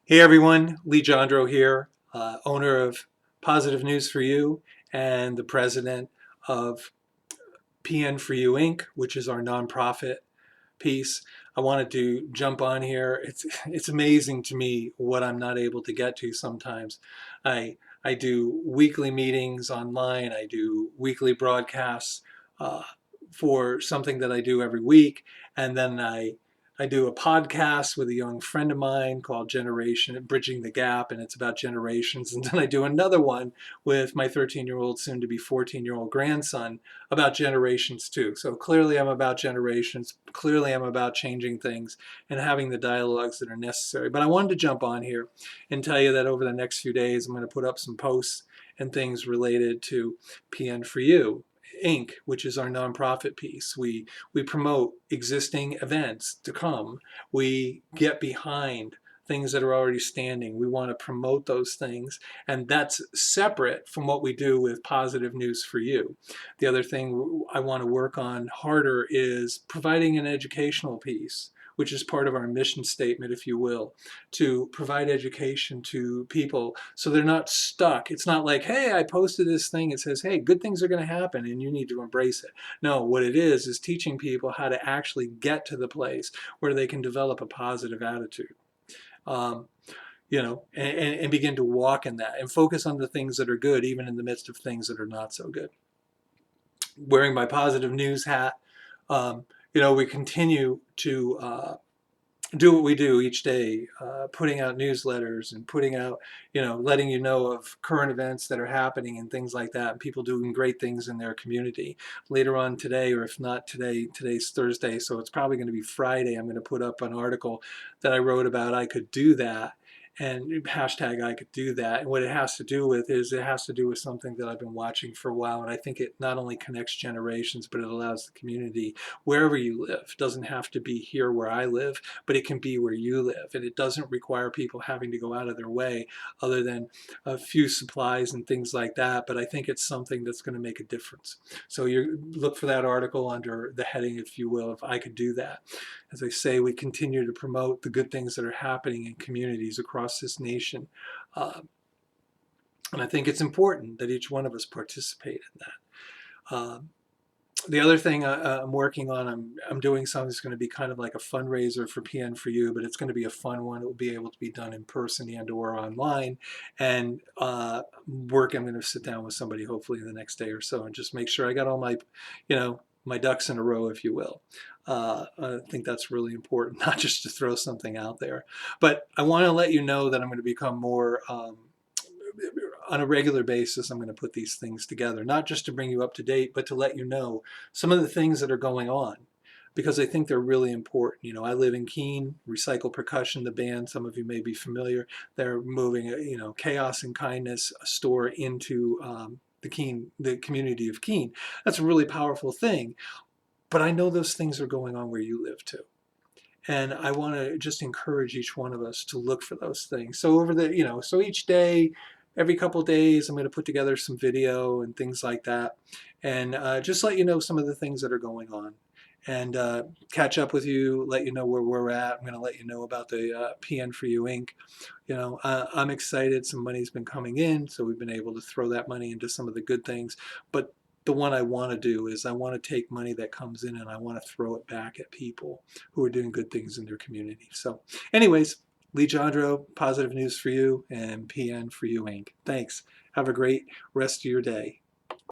Hey everyone, Lee Jandro here, owner of Positive News for You and the president of PN for You Inc., which is our nonprofit piece. I wanted to jump on here. It's amazing to me what I'm not able to get to sometimes. I do weekly meetings online. I do weekly broadcasts uh, for something that I do every week, and then I do a podcast with a young friend of mine called Generation Bridging the Gap, and it's about generations. And then I do another one with my 13-year-old, soon to be 14-year-old grandson about generations too. So clearly I'm about generations. Clearly I'm about changing things and having the dialogues that are necessary. But I wanted to jump on here and tell you that over the next few days, I'm going to put up some posts and things related to PN for You Inc., which is our nonprofit piece. We promote existing events to come. We get behind things that are already standing. We want to promote those things, and that's separate from what we do with Positive News for You. The other thing I want to work on harder is providing an educational piece, which is part of our mission statement, if you will, to provide education to people so they're not stuck. It's not like, hey, I posted this thing. It says, hey, good things are going to happen and you need to embrace it. No, what it is teaching people how to actually get to the place where they can develop a positive attitude. Um, and begin to walk in that and focus on the things that are good, even in the midst of things that are not so good. Wearing my positive news hat, um, we continue to do what we do each day, putting out newsletters and putting out, letting you know of current events that are happening and things like that, and people doing great things in their community. Later on today, or if not today, today's Thursday, so it's probably going to be Friday, I'm going to put up an article that I wrote about I could do that, and hashtag I could do that. And what it has to do with is it has to do with something that I've been watching for a while, and I think it not only connects generations, but it allows the community, wherever you live, it doesn't have to be here where I live, but it can be where you live. And it doesn't require people having to go out of their way other than a few supplies and things like that. But I think it's something that's going to make a difference. So you look for that article under the heading, if you will, if I could do that. As I say, we continue to promote the good things that are happening in communities across this nation. Uh, and I think it's important that each one of us participate in that. The other thing I'm working on, I'm doing something that's going to be kind of like a fundraiser for PN for You, but it's going to be a fun one. It will be able to be done in person and or online. And I'm going to sit down with somebody hopefully the next day or so and just make sure I got all my, my ducks in a row, if you will. I think that's really important, not just to throw something out there. But I want to let you know that I'm going to become more on a regular basis. I'm going to put these things together, not just to bring you up to date, but to let you know some of the things that are going on, because I think they're really important. I live in Keene, Recycle Percussion, the band, some of you may be familiar. They're moving, Chaos and Kindness, a store into the community of Keene. That's a really powerful thing. But I know those things are going on where you live too. And I want to just encourage each one of us to look for those things. So so each day, every couple of days, I'm going to put together some video and things like that, and just let you know some of the things that are going on, and catch up with you, let you know where we're at. I'm going to let you know about the PN for You Inc. I'm excited. Some money's been coming in, so we've been able to throw that money into some of the good things. But the one I want to do is I want to take money that comes in and I want to throw it back at people who are doing good things in their community. So anyways, Lee Jandro, Positive News for You, and PN for You Inc. Thanks. Have a great rest of your day.